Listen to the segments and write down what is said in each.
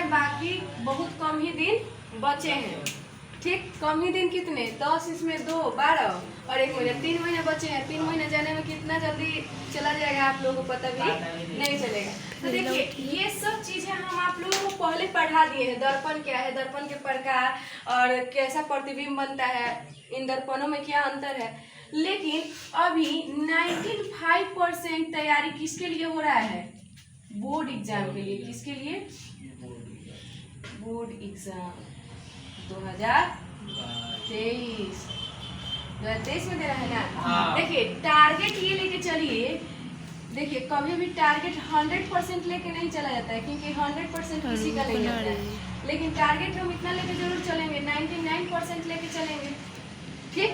हैं, बाकी बहुत कम ही दिन बचे हैं। ठीक, कम ही दिन कितने 10, इसमें 2 12 और 1 महीना, 3 महीने बचे हैं। 3 महीने जाने में कितना जल्दी चला जाएगा आप लोगों को पता भी नहीं चलेगा। तो देखिए ये सब चीजें हम आप लोगों को पहले पढ़ा दिए हैं। दर्पण क्या है, दर्पण के प्रकार और कैसा प्रतिबिंब बनता है, इन दर्पणों में क्या अंतर है। लेकिन अभी 95% तैयारी किसके लिए हो रहा है, बोर्ड एग्जाम के लिए। किसके लिए, बोर्ड एग्जाम 2023 में दे रहा है ना। देखिए टारगेट ये लेके चलिए। देखिए कभी भी टारगेट 100% लेके नहीं चला जाता है, क्योंकि 100% किसी का नहीं होता है। लेकिन टारगेट हम इतना लेके जरूर चलेंगे, 99% लेके चलेंगे। ठीक,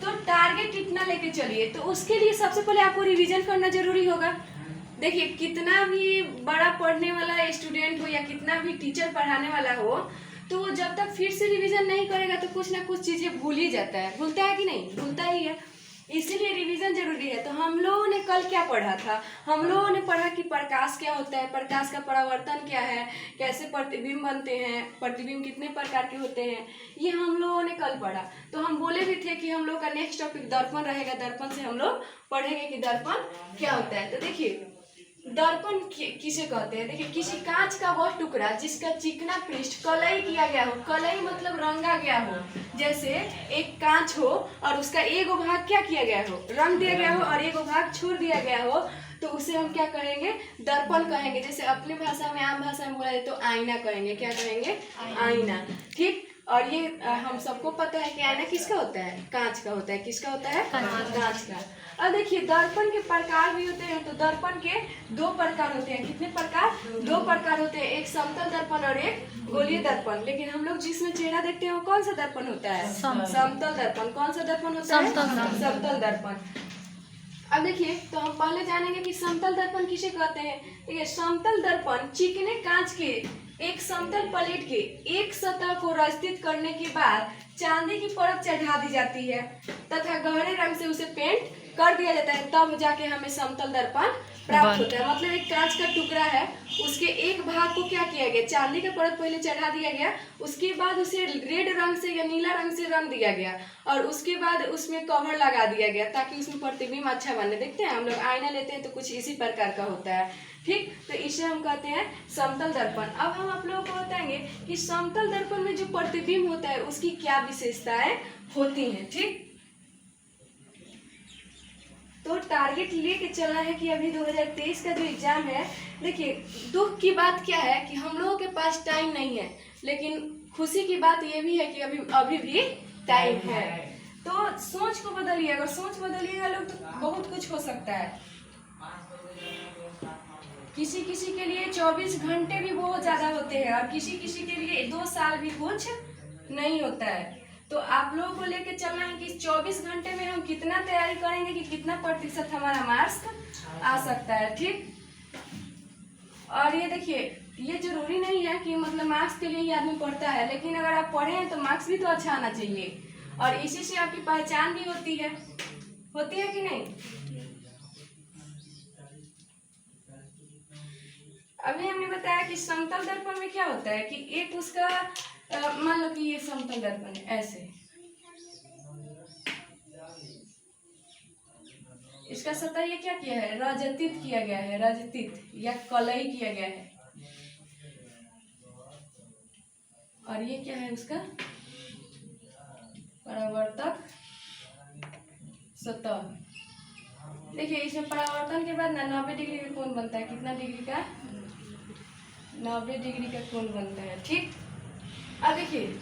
तो टारगेट इतना लेके चलिए। तो उसके लिए सबसे पहले आपको रिवीजन करना जरूरी होगा। देखिए कितना भी बड़ा पढ़ने वाला स्टूडेंट हो या कितना भी टीचर पढ़ाने वाला हो, तो वो जब तक फिर से रिवीजन नहीं करेगा तो कुछ ना कुछ चीजें भूल ही जाता है। भूलता है कि नहीं, भूलता ही है। इसीलिए रिवीजन जरूरी है। तो हम लोगों ने कल क्या पढ़ा था, हम लोगों ने पढ़ा कि प्रकाश क्या होता है, प्रकाश का परावर्तन क्या है, कैसे प्रतिबिंब बनते हैं, प्रतिबिंब कितने प्रकार के होते हैं, ये हम लोगों ने कल पढ़ा। तो हम बोले भी थे कि हम लोग का नेक्स्ट टॉपिक दर्पण रहेगा। दर्पण से हम लोग पढ़ेंगे कि दर्पण क्या होता है। तो देखिए दर्पण किसे कहते हैं। देखिए किसी कांच का वह टुकड़ा जिसका चिकना पृष्ठ कलई किया गया हो, कलई मतलब रंगा गया हो। जैसे एक कांच हो और उसका एगो भाग क्या किया गया हो, रंग दिया गया हो, और एगो भाग छोड़ दिया गया हो, तो उसे हम क्या कहेंगे, दर्पण कहेंगे। जैसे अपनी भाषा में, आम भाषा में बोला जाए तो आईना कहेंगे। क्या कहेंगे, आईना। ठीक, और ये हम सबको पता है कि आईना किसका होता है, कांच का होता है। किसका होता है, कांच का। अब देखिए दर्पण के प्रकार भी होते हैं। तो दर्पण के 2 प्रकार होते हैं। कितने प्रकार, 2 प्रकार होते हैं, एक समतल दर्पण और एक गोलीय दर्पण। लेकिन हम लोग जिसमें चेहरा देखते हैं वो कौन सा दर्पण होता है, समतल दर्पण। कौन सा दर्पण होता है, समतल दर्पण। अब देखिए तो हम पहले जानेंगे कि समतल दर्पण किसे कहते हैं। देखिए समतल दर्पण चिकने कांच के एक समतल प्लेट के एक सतह को रचित करने के बाद चांदी की परत चढ़ा दी जाती है तथा गहरे रंग से उसे पेंट कर दिया जाता है, तब जाके हमें समतल दर्पण प्राप्त होता है। मतलब एक कांच का टुकड़ा है, उसके एक भाग को क्या किया गया, चांदी का परत पहले चढ़ा दिया गया, उसके बाद उसे रेड रंग से या नीला रंग से रंग दिया गया, और उसके बाद उसमें कवर लगा दिया गया ताकि उसमें प्रतिबिंब अच्छा बने। देखते हैं हम लोग आईना लेते हैं तो कुछ इसी प्रकार का होता है। ठीक, तो इसे हम कहते हैं समतल दर्पण। अब हम आप लोगों को बताएंगे कि समतल दर्पण में जो प्रतिबिंब होता है उसकी क्या विशेषताएं होती हैं। ठीक, तो टारगेट लेके चलना है कि अभी 2023 का जो एग्जाम है। देखिए दुख की बात क्या है कि हम लोगों के पास टाइम नहीं है, लेकिन खुशी की बात ये भी है कि अभी भी टाइम है। तो सोच को बदलिए, अगर सोच बदलिएगा लोग तो बहुत कुछ हो सकता है। किसी किसी के लिए 24 घंटे भी बहुत ज्यादा होते हैं और किसी किसी के लिए 2 साल भी कुछ नहीं होता है। तो आप लोगों को लेके चलना है कि 24 घंटे में हम कितना तैयारी करेंगे कि कितना प्रतिशत हमारा मार्क्स आ सकता है। ठीक, और ये देखिए ये जरूरी नहीं है कि मतलब मार्क्स के लिए ही आदमी पढ़ता है, लेकिन अगर आप पढ़े हैं तो मार्क्स भी तो अच्छा आना चाहिए, और इसी से आपकी पहचान भी होती है कि नहीं। अभी हमने बताया कि समतल दर्पण में क्या होता है कि एक उसका मान लो कि ये समतल दर्पण है, ऐसे इसका सतह ये क्या किया है, रजतित किया गया है, रजतित या कलई किया गया है। और ये क्या है उसका परावर्तक सतह। देखिए इसमें परावर्तन के बाद ना 90 डिग्री का कोण बनता है। कितना डिग्री का, 90 डिग्री का कोण बनता है। ठीक, अब देखिए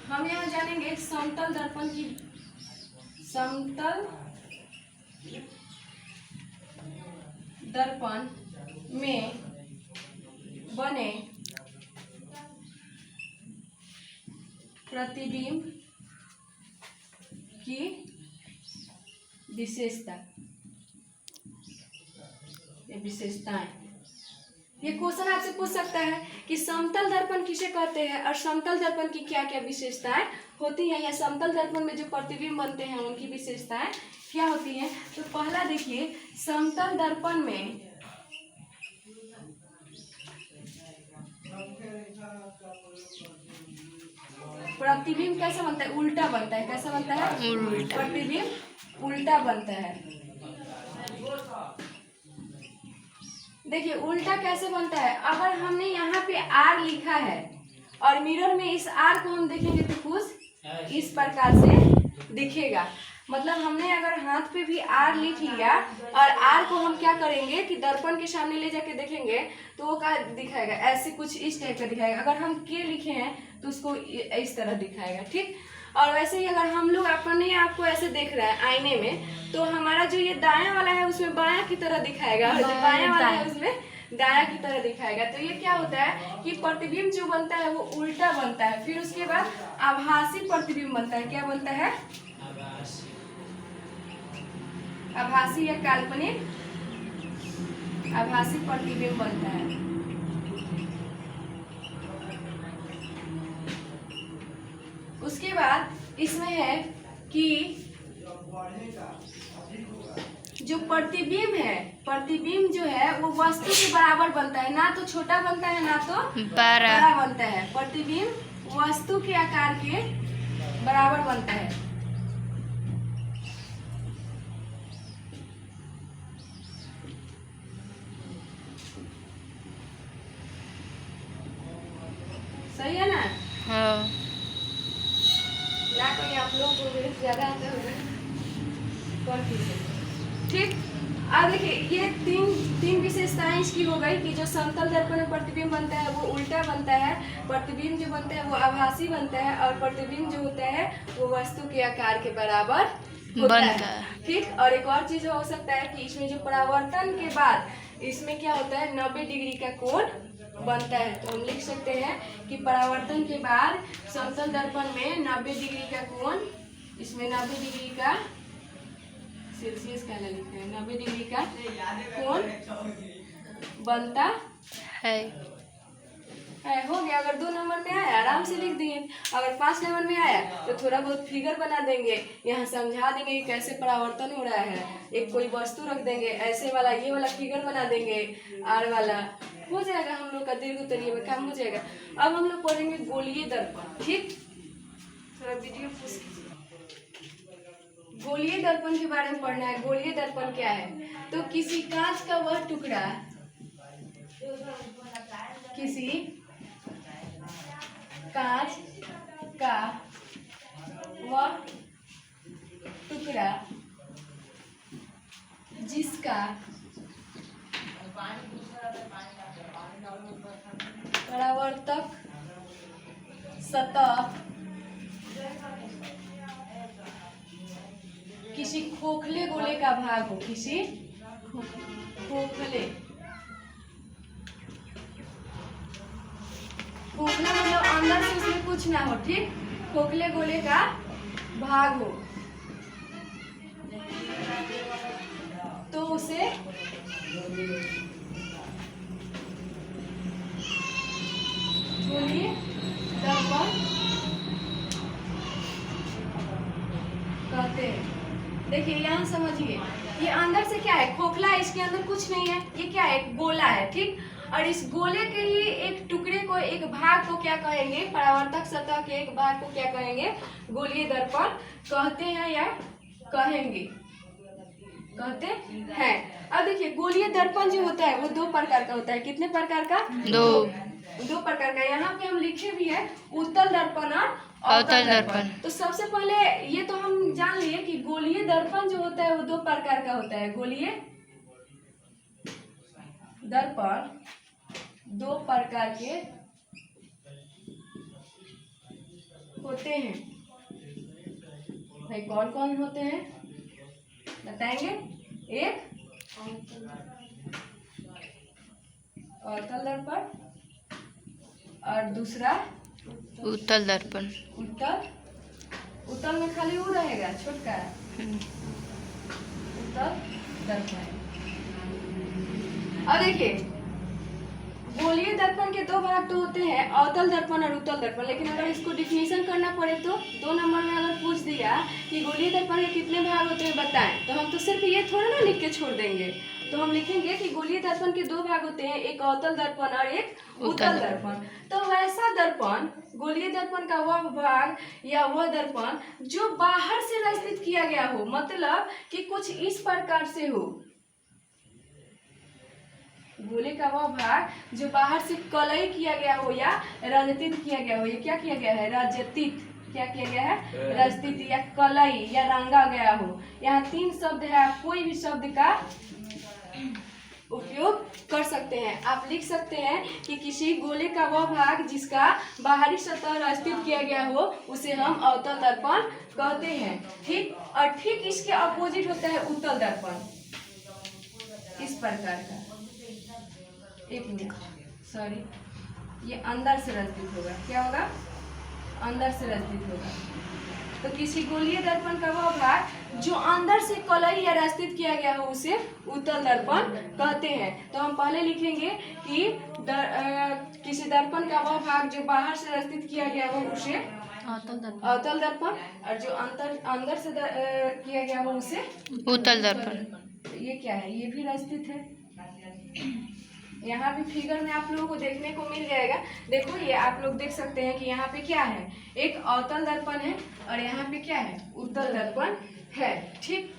हम यहाँ जानेंगे समतल दर्पण की, समतल दर्पण में बने प्रतिबिंब की विशेषता, ये विशेषताएं। ये क्वेश्चन आपसे पूछ सकता है कि समतल दर्पण किसे कहते हैं और समतल दर्पण की क्या क्या विशेषताएं होती हैं, या समतल दर्पण में जो प्रतिबिंब बनते हैं उनकी विशेषताएं क्या होती हैं। तो पहला देखिए समतल दर्पण में प्रतिबिंब कैसा बनता है? उल्टा बनता है। कैसा बनता है? प्रतिबिंब उल्टा बनता है। देखिए उल्टा कैसे बनता है? अगर हमने यहाँ पे आर लिखा है और मिरर में इस आर को हम देखेंगे तो कुछ इस प्रकार से दिखेगा। मतलब हमने अगर हाथ पे भी आर लिख लिया और आर को हम क्या करेंगे कि दर्पण के सामने ले जाके देखेंगे तो वो क्या दिखाएगा? ऐसे कुछ इस टाइप का दिखाएगा। अगर हम के लिखे हैं तो उसको इस तरह दिखाएगा। ठीक। और वैसे ही अगर हम लोग अपने आप को ऐसे देख रहे हैं आईने में तो हमारा जो ये दायां वाला है उसमें बायां की तरह दिखाएगा और जो बायां वाला है उसमें दायां की तरह दिखाएगा। तो ये क्या होता है कि प्रतिबिंब जो बनता है वो उल्टा बनता है। फिर उसके बाद आभासी प्रतिबिंब बनता है। क्या बनता है? आभासी या काल्पनिक आभासी प्रतिबिंब बनता है। उसके बाद इसमें है कि जो प्रतिबिंब है, प्रतिबिंब जो है वो वस्तु के बराबर बनता है, ना तो छोटा बनता है ना तो बड़ा बनता है। प्रतिबिंब वस्तु के आकार के बराबर बनता है। सही है ना? हाँ। ना कोई आप लोग को ज्यादा आते होंगे। ठीक। अब देखिए ये तीन विशेषताएं इसकी हो गई कि जो समतल दर्पण में प्रतिबिंब बनता है वो उल्टा बनता है, प्रतिबिंब जो बनता है वो आभासी बनता है और प्रतिबिंब जो होता है वो वस्तु के आकार के बराबर होता है। ठीक। और एक और चीज हो सकता है कि इसमें जो परावर्तन के बाद इसमें क्या होता है? 90 डिग्री का कोण बनता है। तो हम लिख सकते हैं कि परावर्तन के बाद समतल दर्पण में 90 डिग्री का कोण, इसमें 90 डिग्री का सेल्सियस क्या लिखते हैं, 90 डिग्री का कोण बनता है। हो गया। अगर 2 नंबर में आया आराम से लिख दिए। अगर 5 नंबर में आया तो थोड़ा बहुत फिगर बना देंगे, यहाँ समझा देंगे कि कैसे परावर्तन हो रहा है। एक कोई वस्तु रख देंगे ऐसे वाला, ये वाला फिगर बना देंगे आर वाला, हो जाएगा हम लोग का दीर्घ उत्तरीय में काम हो जाएगा। अब हम लोग पढ़ेंगे गोलीय दर्पण। ठीक। थोड़ा वीडियो पुश कीजिए। गोलीय दर्पण के बारे में पढ़ना है। गोलीय दर्पण क्या है? तो किसी कांच का वह टुकड़ा, किसी कांच का वह टुकड़ा जिसका परावर्तक सतह किसी खोखले गोले का भाग हो, किसी खोखला मतलब अंदर से उसमें कुछ ना हो। ठीक। खोखले गोले का भाग हो तो उसे गोलीय दर्पण कहते हैं। देखिए यहाँ समझिए, ये अंदर से क्या है? खोखला है, इसके अंदर कुछ नहीं है। ये क्या है? गोला है। ठीक। और इस गोले के ही एक टुकड़े को, एक भाग को क्या कहेंगे? परावर्तक सतह के एक भाग को क्या कहेंगे? गोलीय दर्पण कहते हैं या कहेंगे, कहते हैं। अब देखिए गोलीय दर्पण जो होता है वो 2 प्रकार का होता है। कितने प्रकार का? 2 प्रकार का। यहाँ पे हम लिखे भी है उत्तल दर्पण और अवतल दर्पण। तो सबसे पहले ये तो हम जान लिए कि गोलीय दर्पण जो होता है वो 2 प्रकार का होता है। गोलीय दर्पण 2 प्रकार के होते हैं। भाई कौन कौन होते हैं बताएंगे? एक अवतल दर्पण और दूसरा उत्तल दर्पण। उत्तल में खाली वो रहेगा छोटका उत्तल दर्पण। और देखिए गोलीय दर्पण के 2 भाग तो होते हैं, अवतल दर्पण और उत्तल दर्पण। लेकिन अगर इसको डिफिनेशन करना पड़े तो 2 नंबर में अगर पूछ दिया कि गोलीय दर्पण के कितने भाग होते हैं बताएं, तो हम तो सिर्फ ये थोड़ा ना लिख के छोड़ देंगे, तो हम लिखेंगे कि गोलीय दर्पण के दो भाग होते हैं, एक अवतल दर्पण और एक उत्तल दर्पण। तो वैसा दर्पण, गोलीय दर्पण का वह भाग या वह दर्पण जो बाहर से रचित किया गया हो, मतलब कि कुछ इस प्रकार से हो, गोले का वह भाग जो बाहर से कलई किया गया हो या रंजित किया गया हो। ये क्या किया गया है? रजतित। क्या किया गया है? रजतित या कलई या रंगा गया हो। यहाँ 3 शब्द है, आप कोई भी शब्द का उपयोग कर सकते हैं। आप लिख सकते हैं कि किसी गोले का वह भाग जिसका बाहरी सतह रचित किया गया हो उसे हम अवतल दर्पण कहते हैं। ठीक, और ठीक इसके अपोजिट होता है उत्तल दर्पण, इस प्रकार का। एक मिनट, सॉरी, ये अंदर से रचित होगा। क्या होगा? अंदर से रचित होगा। तो किसी गोलीय दर्पण का वह भाग जो अंदर से कलई या रचित किया गया हो उसे उत्तल दर्पण कहते हैं। तो हम पहले लिखेंगे कि किसी दर्पण का वह भाग जो बाहर से रचित किया गया हो उसे अवतल दर्पण, और जो अंदर से किया गया हो उसे उत्तल दर्पण। ये क्या है? ये भी रचित है। यहाँ भी फिगर में आप लोगों को देखने को मिल जाएगा। देखो, ये आप लोग देख सकते हैं कि यहाँ पे क्या है? एक अवतल दर्पण है और यहाँ पे क्या है? उत्तल दर्पण है। ठीक,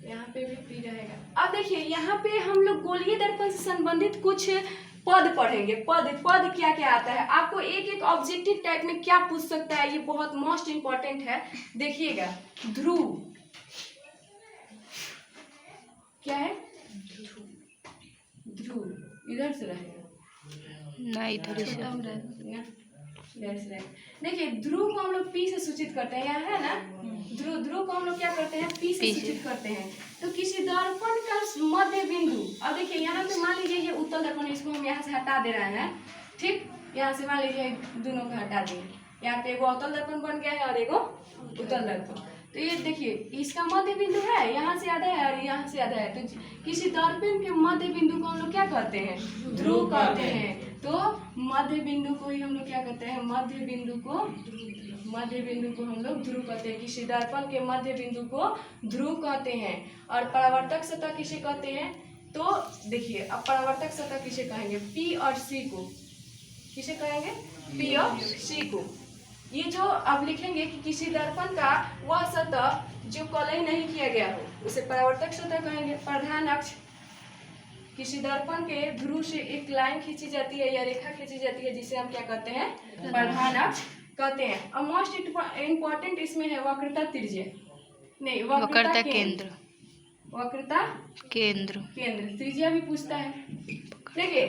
यहाँ पे भी रहेगा। अब देखिए, यहाँ पे हम लोग गोलीय दर्पण से संबंधित कुछ पद पढ़ेंगे। पद क्या क्या आता है? आपको एक एक ऑब्जेक्टिव टाइप में क्या पूछ सकता है, ये बहुत मोस्ट इम्पोर्टेंट है। देखिएगा, ध्रुव क्या है? ध्रुव इधर से रहेगा ना, इधर से। देखिए, ध्रुव को हम लोग पी से सूचित करते हैं। यहाँ है ना, ध्रुव को हम लोग क्या करते हैं? पी से सूचित करते हैं। तो किसी दर्पण का मध्य बिंदु, अब देखिए यहाँ पे मान लीजिए ये उत्तल दर्पण, इसको हम यहाँ से हटा दे रहे हैं। ठीक, यहाँ से मान लीजिए दोनों को हटा दिए। यहाँ पे एगो अवतल दर्पण बन गया है और एगो उत्तल दर्पण। तो ये देखिए, इसका मध्य बिंदु है, यहाँ से आधा है और यहाँ से आधा है। तो किसी दर्पण के मध्य बिंदु को हम लोग क्या कहते हैं? ध्रुव कहते हैं। तो मध्य बिंदु को ही हम लोग क्या कहते हैं? मध्य बिंदु को हम लोग ध्रुव कहते हैं। किसी दर्पण के मध्य बिंदु को ध्रुव कहते हैं। और परावर्तक सतह किसे कहते हैं? तो देखिए, अब परावर्तक सतह किसे कहेंगे? पी और सी को। किसे कहेंगे? पी और सी को। ये जो अब लिखेंगे कि किसी दर्पण का वह सतह जो कलई नहीं किया गया हो उसे परावर्तक सतह कहेंगे। प्रधान अक्ष, किसी दर्पण के ध्रुव से एक लाइन खींची जाती है या रेखा खींची जाती है जिसे हम क्या कहते हैं? प्रधान अक्ष कहते हैं। और मोस्ट इम्पोर्टेंट इसमें है वक्रता त्रिज्या, नहीं वक्रता केंद्र। वक्रता केंद्र, त्रिज्या भी पूछता है। देखिए,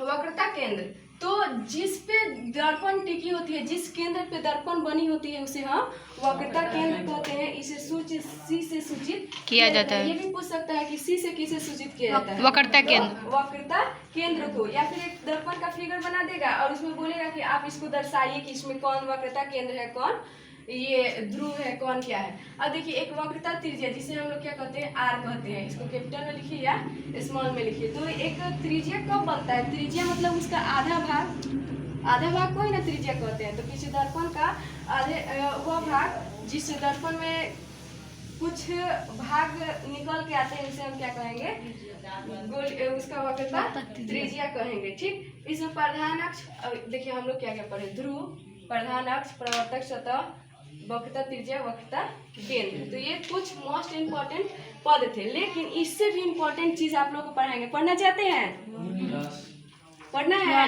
वक्रता केंद्र, तो जिस पे दर्पण टिकी होती है, जिस केंद्र पे दर्पण बनी होती है उसे हम वक्रता केंद्र कहते हैं। इसे सी से सूचित किया जाता है। ये भी पूछ सकता है कि सी से किसे सूचित किया जाता है? वक्रता केंद्र। वक्रता केंद्र को। या फिर एक दर्पण का फिगर बना देगा और उसमें बोलेगा कि आप इसको दर्शाइए कि इसमें कौन वक्रता केंद्र है, कौन ये ध्रुव है, कौन क्या है। अब देखिए, एक वक्रता त्रिज्या जिसे हम लोग क्या कहते हैं? आर कहते हैं। इसको कैपिटल में लिखिए या स्मॉल में लिखिए। तो एक त्रिज्या कब बनता है? त्रिज्या मतलब उसका आधा भाग को ही ना त्रिज्या कहते हैं। तो किसी दर्पण का वह भाग जिस दर्पण में कुछ भाग निकल के आते हैं उसे हम क्या कहेंगे? उसका वक्रता त्रिज्या कहेंगे। ठीक, इसमें प्रधान अक्ष, देखिए हम लोग क्या क्या पढ़े? ध्रुव, प्रधान अक्ष, परावर्तक सतह, वक्रता त्रिज्या, वक्रता केंद्र। तो ये कुछ मोस्ट इम्पोर्टेंट पद थे। लेकिन इससे भी इम्पोर्टेंट चीज आप लोग को पढ़ाएंगे। पढ़ना चाहते हैं? पढ़ना है?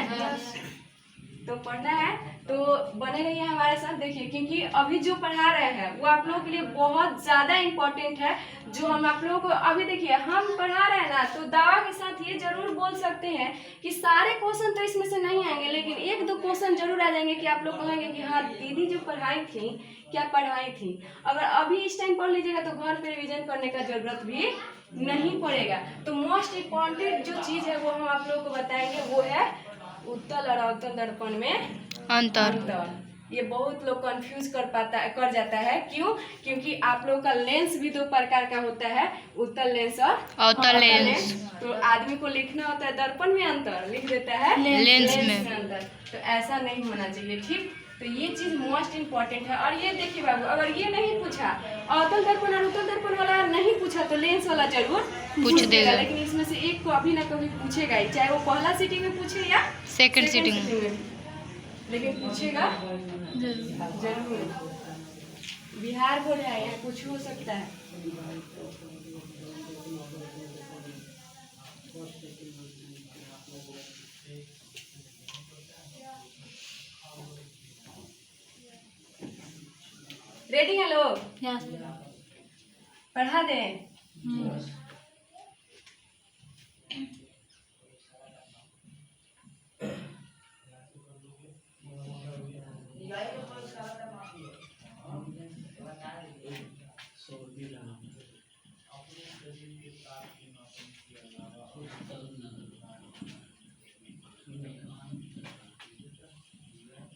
तो पढ़ना है तो बने रहिए हमारे साथ। देखिए, क्योंकि अभी जो पढ़ा रहे हैं वो आप लोगों के लिए बहुत ज़्यादा इम्पोर्टेंट है। जो हम आप लोगों को अभी देखिए हम पढ़ा रहे हैं ना, तो दावा के साथ ये जरूर बोल सकते हैं कि सारे क्वेश्चन तो इसमें से नहीं आएंगे, लेकिन 1-2 क्वेश्चन जरूर आ जाएंगे कि आप लोग कहेंगे कि हाँ दीदी जो पढ़ाई थी क्या पढ़ाई थी। अगर अभी इस टाइम पढ़ लीजिएगा तो घर पर रिविजन करने का जरूरत भी नहीं पड़ेगा। तो मोस्ट इम्पॉर्टेंट जो चीज़ है वो हम आप लोगों को बताएंगे, वो है उत्तल और अवतल दर्पण में अंतर। ये बहुत लोग कंफ्यूज कर जाता है। क्यों? क्योंकि आप लोगों का लेंस भी 2 प्रकार का होता है, उत्तल लेंस और अवतल लेंस। तो आदमी को लिखना होता है दर्पण में अंतर, लिख देता है लेंस में अंतर। तो ऐसा नहीं होना चाहिए। ठीक, तो ये चीज मोस्ट इम्पोर्टेंट है। और ये देखिए बाबू, अगर ये नहीं पूछा, अवतल दर्पण और उत्तल दर्पण वाला नहीं पूछा तो लेंस वाला जरूर पूछ देगा। लेकिन इसमें से एक को अभी ना कभी पूछेगा ही, चाहे वो पहला सीटिंग में पूछे या सेकंड सीटिंग में, लेकिन पूछेगा जरूर। बिहार बोर्ड है, यहाँ कुछ हो सकता है। रेडी है लोग? पढ़ा दें?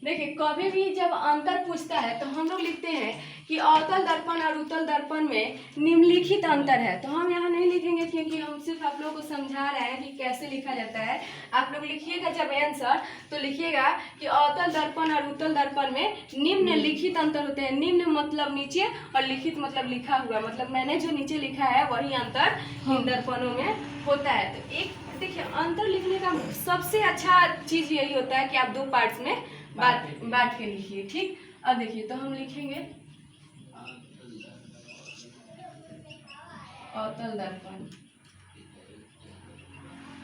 देखिए, कभी भी जब अंतर पूछता है तो हम लोग लिखते हैं कि अवतल दर्पण और उत्तल दर्पण में निम्नलिखित अंतर है। तो हम यहाँ नहीं लिखेंगे क्योंकि हम सिर्फ आप लोगों को समझा रहे हैं कि कैसे लिखा जाता है। आप लोग लिखिएगा जब आंसर तो लिखिएगा कि अवतल दर्पण और उत्तल दर्पण में निम्नलिखित अंतर होते हैं। निम्न मतलब नीचे और लिखित मतलब लिखा हुआ, मतलब मैंने जो नीचे लिखा है वही अंतर इन दर्पणों में होता है। तो एक देखिए, अंतर लिखने का सबसे अच्छा चीज यही होता है कि आप दो पार्ट्स में बांट के लिखिए। ठीक, अब देखिए तो हम लिखेंगे अवतल दर्पण,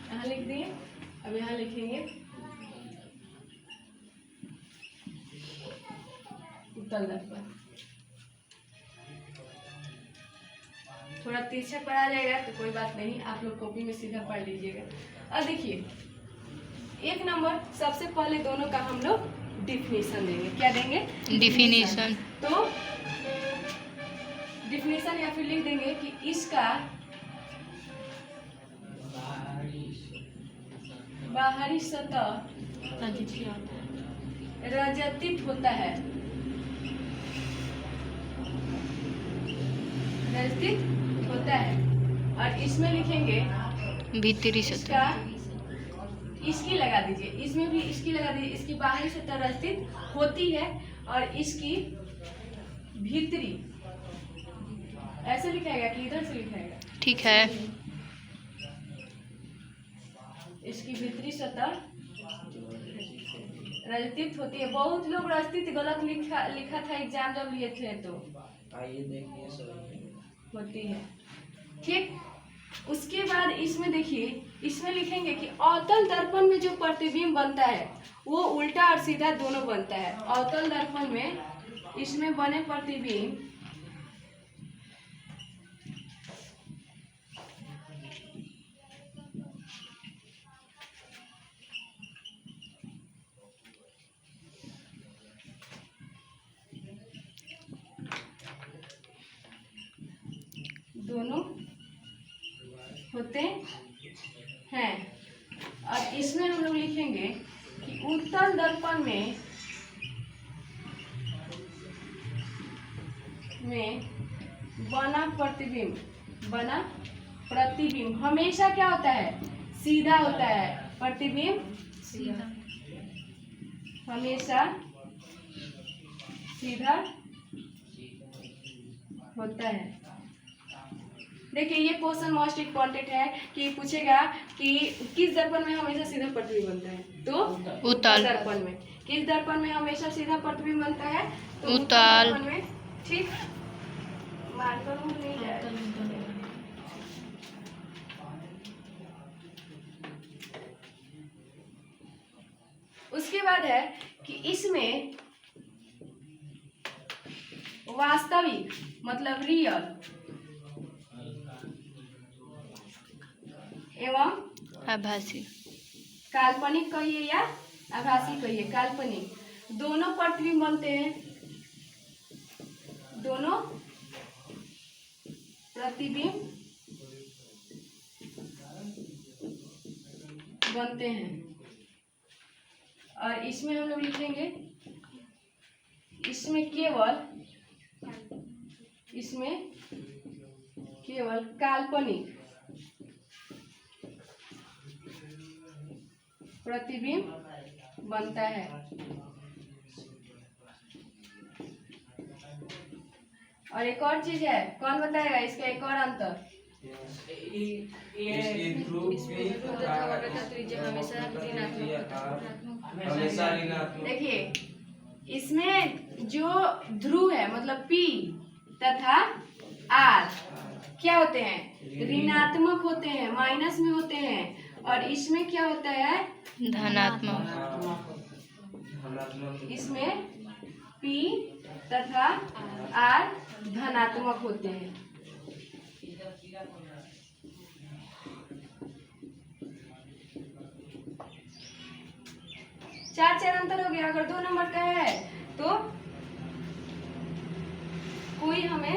यहाँ लिख दिए। अब यहाँ लिखेंगे उत्तल दर्पण। थोड़ा तिरछा पढ़ा जाएगा तो कोई बात नहीं, आप लोग कॉपी में सीधा पढ़ लीजिएगा। अब देखिए, एक नंबर सबसे पहले दोनों का हम लोग डिफिनीशन देंगे। क्या देंगे? डिफिनीशन। तो डिफिनीशन या फिर लिख देंगे कि इसका बाहरी सतह रजतित होता है, रजतित होता है। और इसमें लिखेंगे भीतरी सतह, इसकी लगा दीजिए, इसमें भी इसकी लगा दीजिए। इसकी बाहरी सतह रजतित होती है और इसकी भीतरी, ऐसे लिखाएगा कि इधर से लिखाएगा? ठीक है। इसकी भीतरी सतह रजतित होती है। बहुत लोग रजतित गलत लिखा था एग्जाम जब लिए थे तो होती है। ठीक, उसके बाद इसमें देखिए, इसमें लिखेंगे कि अवतल दर्पण में जो प्रतिबिंब बनता है वो उल्टा और सीधा दोनों बनता है। अवतल दर्पण में इसमें बने प्रतिबिंब दोनों होते हैं। और इसमें हम लोग लिखेंगे कि उत्तल दर्पण में बना प्रतिबिंब हमेशा क्या होता है? सीधा होता है। प्रतिबिंब सीधा हमेशा सीधा होता है। देखिए, ये क्वेश्चन मोस्ट इम्पोर्टेंट है कि पूछेगा कि किस दर्पण में हमेशा सीधा प्रतिबिंब बनता है? तो उत्तल दर्पण में। किस दर्पण में हमेशा सीधा प्रतिबिंब बनता है? तो उत्तल दर्पण में। ठीक, मार्कर नहीं जाएगा। उसके बाद है कि इसमें वास्तविक मतलब रियल एवं आभासी, काल्पनिक कहिए या आभासी कहिए, काल्पनिक दोनों प्रतिबिंब बनते हैं। दोनों प्रतिबिंब बनते हैं। और इसमें हम लोग लिखेंगे, इसमें केवल काल्पनिक प्रतिबिंब बनता है। और एक और चीज है, कौन बताएगा इसका एक और अंतर? देखिए इसमें जो ध्रुव है मतलब P तथा R क्या होते हैं? ऋणात्मक होते हैं, माइनस में होते हैं। और इसमें क्या होता है? धनात्मक। इसमें P तथा R धनात्मक होते हैं। चार अंतर हो गया। अगर 2 नंबर का है तो कोई हमें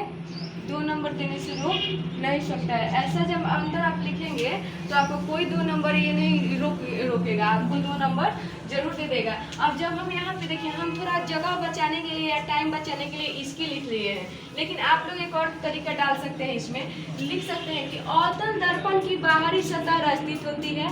2 नंबर देने से रोक नहीं सकता है। ऐसा जब अंतर आप लिखेंगे तो आपको कोई 2 नंबर ये नहीं रोकेगा, आपको 2 नंबर जरूर दे देगा। अब जब हम यहाँ पे देखिए, हम थोड़ा जगह बचाने के लिए या टाइम बचाने के लिए इसकी लिख लिए हैं, लेकिन आप लोग एक और तरीका डाल सकते हैं। इसमें लिख सकते हैं कि अवतल दर्पण की बाहरी सतह स्थित होती है,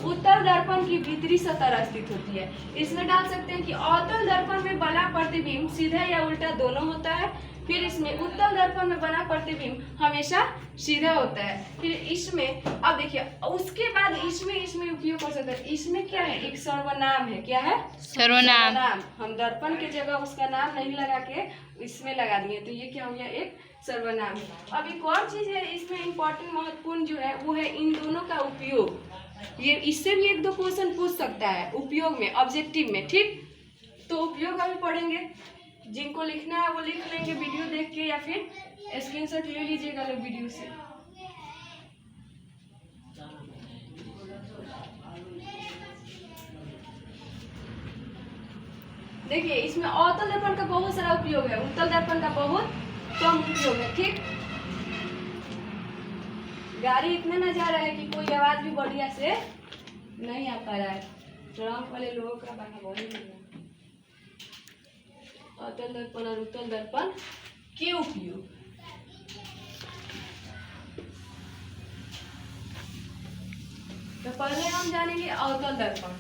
उत्तल दर्पण की भीतरी सतह स्थित होती है। इसमें डाल सकते हैं कि अवतल दर्पण में बना प्रतिबिंब सीधा या उल्टा दोनों होता है। फिर इसमें उत्तल दर्पण में बना प्रतिबिंब हमेशा सीधा होता है। फिर इसमें अब देखिए, उसके बाद इसमें उपयोग कर सकते हैं। इसमें क्या है? एक सर्वनाम है। क्या है? सर्वनाम। हम दर्पण की जगह उसका नाम नहीं लगा के इसमें लगा दिए, तो ये क्या हो गया? एक सर्वनाम है। अब एक और चीज है इसमें इम्पोर्टेंट महत्वपूर्ण जो है वो है इन दोनों का उपयोग। ये इससे भी 1-2 क्वेश्चन पूछ सकता है उपयोग में, ऑब्जेक्टिव में। ठीक, तो उपयोग अभी पढ़ेंगे। जिनको लिखना है वो लिख लेंगे वीडियो देख के, या फिर स्क्रीनशॉट ले लीजिएगा लोग वीडियो से। देखिए इसमें अवतल दर्पण का बहुत सारा उपयोग है, उत्तल दर्पण का बहुत कम उपयोग है। ठीक, गाड़ी इतना ना जा रहा है कि कोई आवाज भी बढ़िया से नहीं आ पा रहा है। ट्रक वाले लोगों का बात बहुत ही है। अवतल दर्पण और उत्तल दर्पण के उपयोग। तो पहले हम जानेंगे अवतल दर्पण।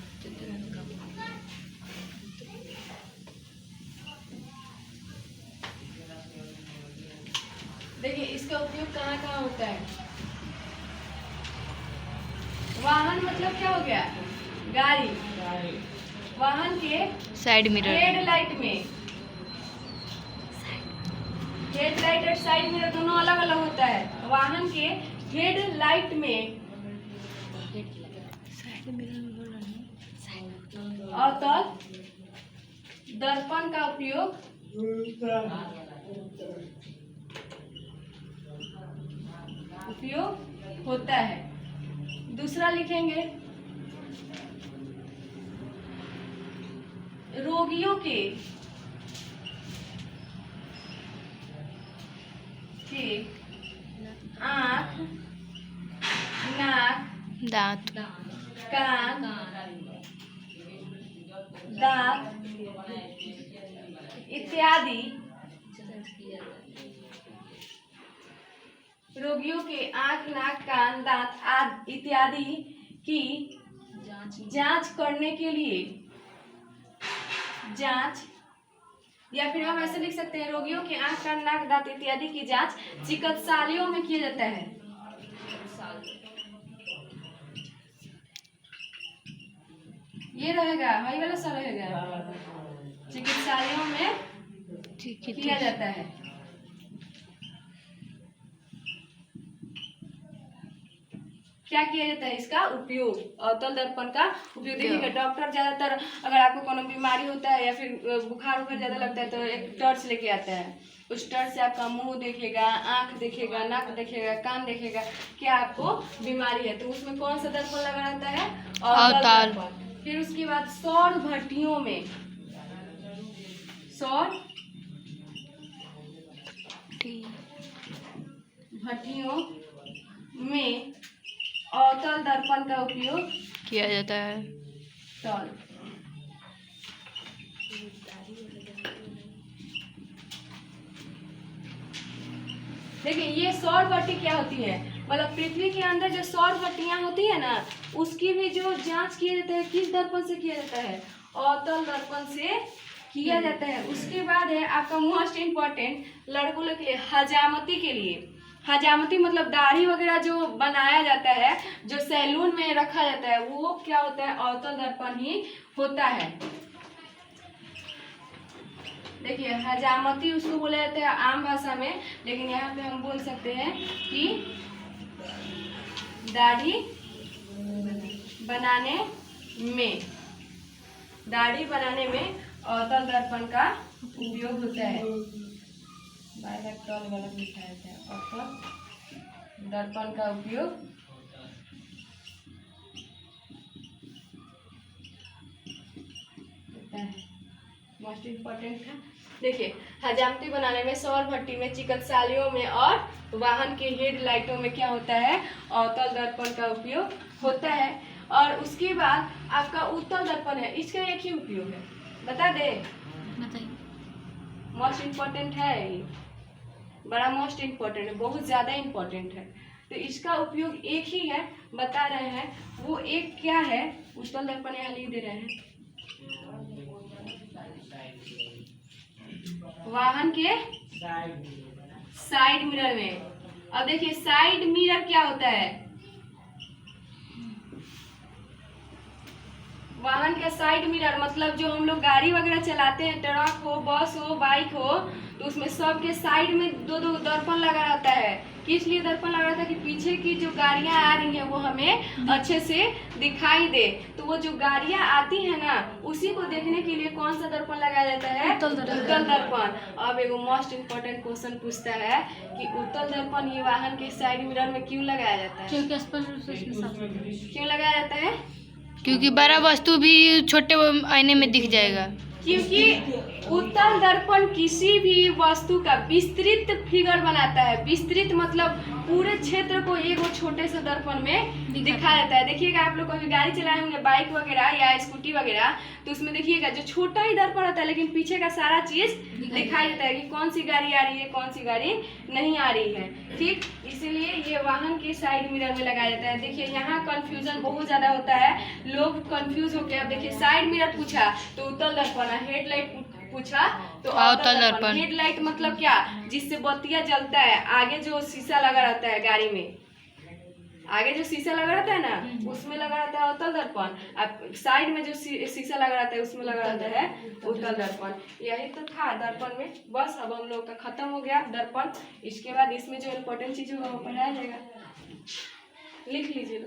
देखिए इसका उपयोग कहाँ कहाँ होता है। वाहन मतलब क्या हो गया? गाड़ी। वाहन के साइड मिरर, हेडलाइट में, हेडलाइट और साइड मिरर दोनों अलग अलग होता है। वाहन के हेडलाइट में अवतल दर्पण का उपयोग होता है। दूसरा लिखेंगे, रोगियों के आँख, नाक, दांत, कान, दांत इत्यादि, रोगियों के आँख, नाक, कान, दांत आदि इत्यादि की जांच करने के लिए, जांच, या फिर हम ऐसे लिख सकते हैं, रोगियों के आँख, कान, नाक, दांत इत्यादि की जांच चिकित्सालयों में किया जाता है। ये रहेगा, वही वाला सा रहेगा, चिकित्सालयों में किया जाता है। क्या किया जाता है? इसका उपयोग, अवतल दर्पण का उपयोग। देखिएगा डॉक्टर ज्यादातर अगर आपको कोनो बीमारी होता है या फिर बुखार उखार ज्यादा लगता है तो एक टॉर्च लेके आता है। उस टॉर्च से आपका मुंह देखेगा, आंख देखेगा, नाक देखेगा, कान देखेगा, क्या आपको बीमारी है। तो उसमें कौन सा दर्पण लगा रहता है? अवतल दर्पण। फिर उसके बाद सौर भट्टियों में, सौर भट्टियों में अवतल दर्पण का उपयोग किया जाता है। देखिए ये सौर भट्टी क्या होती है, मतलब पृथ्वी के अंदर जो सौर भट्टियां होती है ना, उसकी भी जो जांच किया जाता है किस दर्पण से किया जाता है? अवतल दर्पण से किया जाता है। उसके बाद है आपका मोस्ट इम्पोर्टेंट लड़कों के लिए हजामती के लिए। हजामती मतलब दाढ़ी वगैरह जो बनाया जाता है, जो सैलून में रखा जाता है, वो क्या होता है, अवतल दर्पण ही होता है। देखिए हजामती उसको बोला जाता है आम भाषा में, लेकिन यहाँ पे हम बोल सकते हैं कि दाढ़ी बनाने में अवतल दर्पण का उपयोग होता है। गलत लिखा है, अवतल दर्पण का उपयोग होता है। मोस्ट इम्पोर्टेंट है। देखिए हजामती बनाने में, सौर भट्टी में, चिकित्सालयों में और वाहन के हेडलाइटों में क्या होता है, अवतल दर्पण का उपयोग होता है। और उसके बाद आपका उत्तल दर्पण है, इसका एक ही उपयोग है, बता दे, बताइए। मोस्ट इम्पोर्टेंट है ये, बड़ा मोस्ट इम्पोर्टेंट है, बहुत ज़्यादा इम्पोर्टेंट है। तो इसका उपयोग एक ही है, बता रहे हैं, वो एक क्या है, उत्तल दर्पण यहाँ लिख दे रहे हैं, वाहन के साइड मिरर में। अब देखिए साइड मिरर क्या होता है, वाहन का साइड मिरर मतलब जो हम लोग गाड़ी वगैरह चलाते हैं, ट्रक हो, बस हो, बाइक हो, तो उसमें सबके साइड में दो दो दर्पण लगा रहता है। किस लिए दर्पण लगा रहता है कि पीछे की जो गाड़ियां आ रही हैं वो हमें अच्छे से दिखाई दे। तो वो जो गाड़ियां आती हैं ना, उसी को देखने के लिए कौन सा दर्पण लगाया जाता है, उत्तल दर्पण। अब एगो मोस्ट इम्पोर्टेंट क्वेश्चन पूछता है कि उत्तल दर्पण ये वाहन के साइड मिरर में क्यों लगाया जाता है, क्योंकि स्पष्ट रूप से उसमें साफ क्यों लगाया जाता है, क्योंकि बड़ा वस्तु भी छोटे आईने में दिख जाएगा। क्योंकि उत्तल दर्पण किसी भी वस्तु का विस्तृत फिगर बनाता है। विस्तृत मतलब पूरे क्षेत्र को एक छोटे से दर्पण में दिखा देता है। देखिएगा आप लोग कभी गाड़ी चलाए होंगे, बाइक वगैरह या स्कूटी वगैरह, तो उसमें देखिएगा जो छोटा ही दर्पण होता है, लेकिन पीछे का सारा चीज दिखाई देता है कि कौन सी गाड़ी आ रही है, कौन सी गाड़ी नहीं आ रही है। ठीक, इसीलिए ये वाहन के साइड मिरर में लगाया जाता है। देखिए यहाँ कंफ्यूजन बहुत ज्यादा होता है, लोग कंफ्यूज होके, अब देखिए साइड मिरर पूछा तो उत्तल दर्पण, हेडलाइट पूछा तो अवतल दर्पण। हेडलाइट मतलब क्या, जिससे बत्तियां जलता है, आगे जो शीशा लगा रहता है गाड़ी में, आगे जो शीशा लगा रहता है ना, उसमें लगा रहता है अवतल दर्पण, अब साइड में जो शीशा लगा रहता है उसमें लगा रहता है उत्तल दर्पण। यही तो था दर्पण में। बस अब हम लोग का खत्म हो गया दर्पण। इसके बाद इसमें जो इम्पोर्टेंट चीज होगा वो पढ़ाया जाएगा, लिख लीजिए।